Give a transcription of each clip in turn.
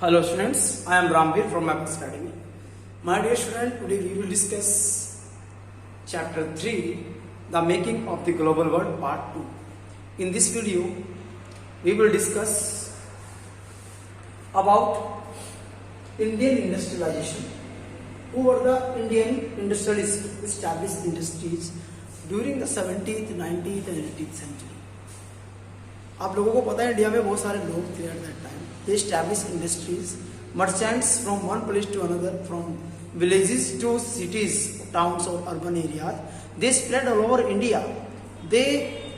Hello students, I am Ramveer from Mappers Academy. My dear student, today we will discuss chapter 3, the making of the global world part 2. In this video, we will discuss about Indian industrialization. Who were the Indian industrialists who established industries during the 17th, 19th and 18th century? आप लोगों को पता है India में बहुत सारे लोग थे eight that time. They established industries, merchants from one place to another, from villages to cities, towns or urban areas. They spread all over India. They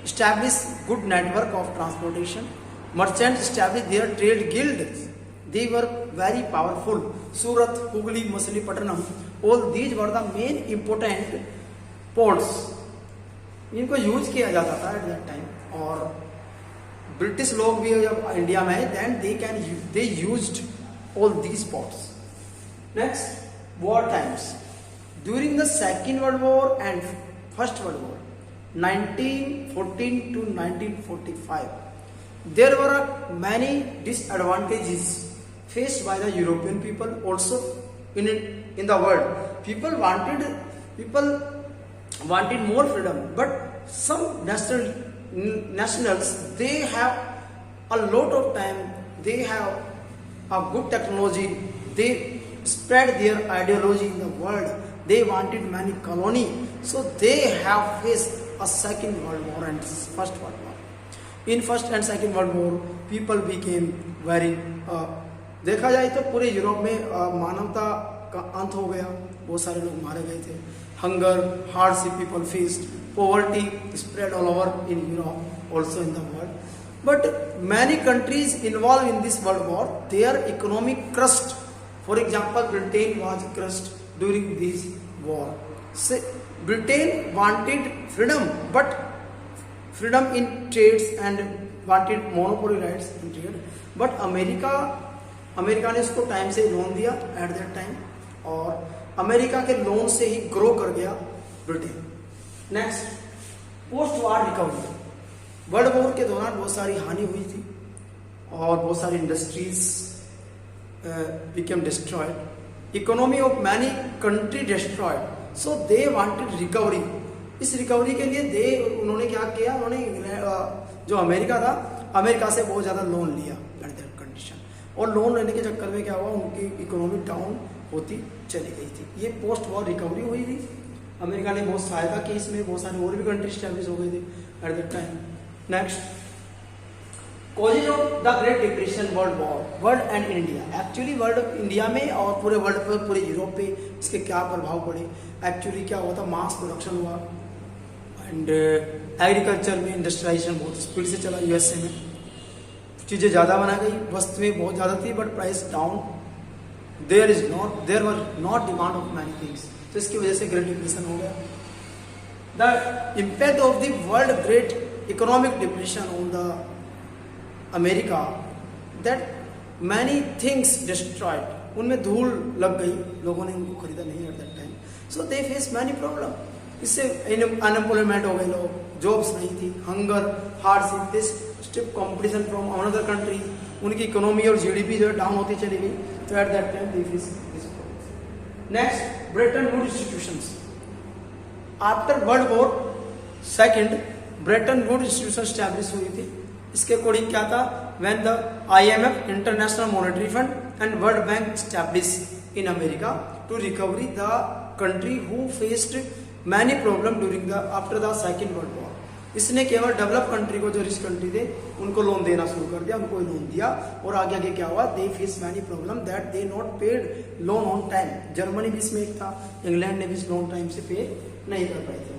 established good network of transportation. Merchants established their trade guilds. They were very powerful. Surat, Hooghly, Machilipatnam, all these were the main important ports. इनको use किया जाता था at that time. और British लोग भी जब India में है then they used all these ports. Next, war times. During the second world war and first world war 1914 to 1945 there were many disadvantages faced by the European people also in the world. People wanted more freedom, but some nationals, they have a lot of time, they have a good technology, they spread their ideology in the world, they wanted many colony, so they have faced a second world war and first world war. In first and second world war people became very देखा जाए तो पूरे Europe में मानवता का अंत हो गया. बहुत सारे लोग मारे गए थे. Hunger, hardship people faced, poverty spread all over in Europe, also in the world. But many countries involved in this world war, their economic crushed. For example, Britain was crushed during this war. So, Britain wanted freedom, but freedom in trades and wanted monopoly rights in trade. But America ने इसको time से loan दिया eight that time, और America के loan से ही grow कर गया Britain. Next, post वार recovery. World war के दौरान बहुत सारी हानि हुई थी और बहुत सारी industries became destroyed. Economy of many country destroyed, so they wanted recovery. इस रिकवरी के लिए उन्होंने क्या किया, उन्होंने जो अमेरिका था, अमेरिका से बहुत ज़्यादा लोन लिया एट दैट कंडीशन, और लोन लेने के चक्कर में क्या हुआ, उनकी इकोनॉमी डाउन होती चली गई थी. ये पोस्ट वॉर रिकवरी हुई थी. अमेरिका ने बहुत सहायता की इसमें, बहुत सारे और भी कंट्री स्टैब्लिश हो गए थे eight that time. Next, causes of the great depression world war, world and India. Actually world, India में और पूरे वर्ल्ड पर, पूरे यूरोप पे इसके क्या प्रभाव पड़े. एक्चुअली क्या हुआ था, मास प्रोडक्शन हुआ एंड एग्रीकल्चर में इंडस्ट्रियलाइजेशन बहुत स्पीड से चला. यूएसए में चीज़ें ज़्यादा बना गई, वस्तुएं बहुत ज़्यादा थी, but price down. There were not demand of many things, तो इसकी वजह से ग्रेट डिप्रेशन हो गया. The impact of the world great economic depression on the America, that many things destroyed. उनमें धूल लग गई, लोगों ने उनको खरीदा नहीं at that time, so they face many problem. इससे अनएम्प्लॉयमेंट हो गए, लोग, जॉब्स नहीं थी, hunger, hardship, this stiff competition from another country. उनकी इकोनॉमी और जीडीपी जो है डाउन होती चली गई. तो at that time they face this problem. Next, Bretton Wood institutions. After world war second, Bretton Wood institution establish हुई थी. इसके अकॉर्डिंग क्या था, when the IMF, international monetary fund and world bank establish in America to recovery the country who faced many problem during the after the second world war. इसने केवल develop country को, जो rich country थे, उनको loan देना शुरू कर दिया, उनको लोन दिया, और आगे आगे क्या हुआ, दे face many problem that they not paid loan on time. Germany भी इसमें एक था, इंग्लैंड ने भी लोन टाइम से पे नहीं कर पाए थे.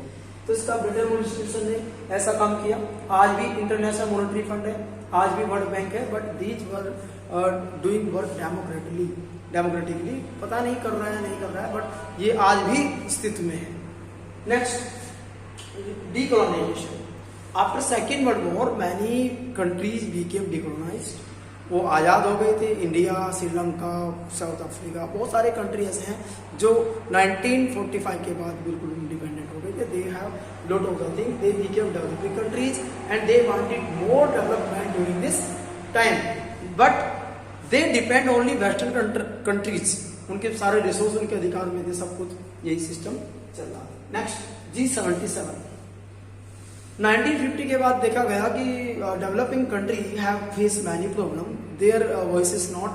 तो इसका ब्रिटेन वुड इंस्टीट्यूशन ने ऐसा काम किया. आज भी इंटरनेशनल मॉनेटरी फंड है, आज भी वर्ल्ड बैंक है, but these were doing work democratically. पता नहीं कर रहा है नहीं कर रहा है, बट ये आज भी अस्तित्व में है. Next, decolonisation. After second world war many countries became decolonised. वो आज़ाद हो गए थे. इंडिया, श्रीलंका, साउथ अफ्रीका, बहुत सारे कंट्री ऐसे हैं जो 1945 के बाद बिल्कुल इंडिपेंडेंट हो गए थे. They have lot of the thing, they became developing countries and they wanted more development during this time. But they depend only western countries, उनके सारे रिसोर्स उनके अधिकार में थे, सब कुछ यही सिस्टम चल रहा है। Next G77। 1950 के बाद देखा गया कि developing country have face many problem, their voice is not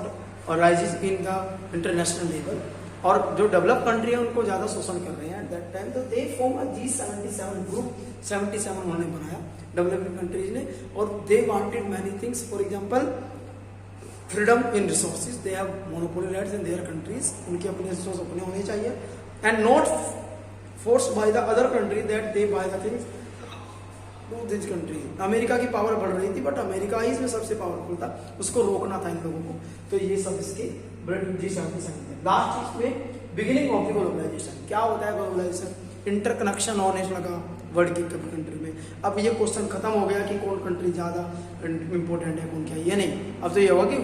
rises in the international level, और जो डेवलप कंट्री है उनको ज्यादा शोषण कर रहे हैं एट दैट टाइम, तो they form a G77 group, 77 उन्होंने बनाया डेवलपिंग कंट्रीज ने, और they wanted many things, for example freedom in resources, they have monopoly rights in their countries, उनके अपने रिसोर्स अपने होने चाहिए, and not forced by the other country that they buy the things to this country. America की power बढ़ रही थी, but America ही इसमें सबसे पावरफुल था, उसको रोकना था इन लोगों को, तो ये सब इसके G77 थे। लास्ट इसमें बिगिनिंग ऑफ द ग्लोबलाइजेशन, क्या होता है ग्लोबलाइजेशन? इंटरकनेक्शन होने लगा वर्ल्ड की कभी कंट्री में। अब ये क्वेश्चन खत्म हो गया कि कौन कंट्री ज्यादा इंपॉर्टेंट है, कौन क्या, ये नहीं, अब तो ये होगा कि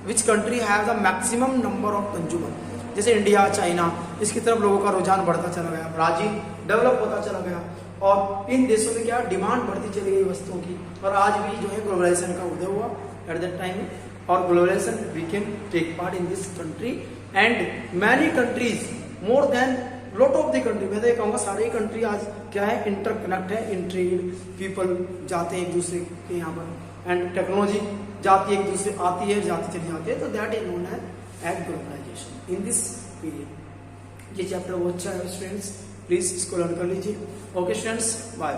which country have the maximum number of consumer, जैसे इंडिया, चाइना, इसकी तरफ लोगों का रुझान बढ़ता चला गया, ब्राजील डेवलप होता चला गया, और इन देशों में क्या डिमांड बढ़ती चली गई वस्तुओं की, और आज भी जो है ग्लोबलाइजेशन का उदय हुआ एट दैट टाइम, और globalisation we can take part in this country, and many countries more than lot of the country, मैं तो ये कहूँगा सारे कंट्री आज क्या है, इंटरकनेक्ट है इन ट्रेड, पीपल जाते हैं एक दूसरे के यहाँ पर, एंड टेक्नोलॉजी जाती है एक दूसरे, आती है जाती चली जाती है, तो that is known as globalisation in this period. ये चैप्टर वो अच्छा है स्टूडेंट्स, प्लीज इसको लर्न कर लीजिए। Okay students, bye.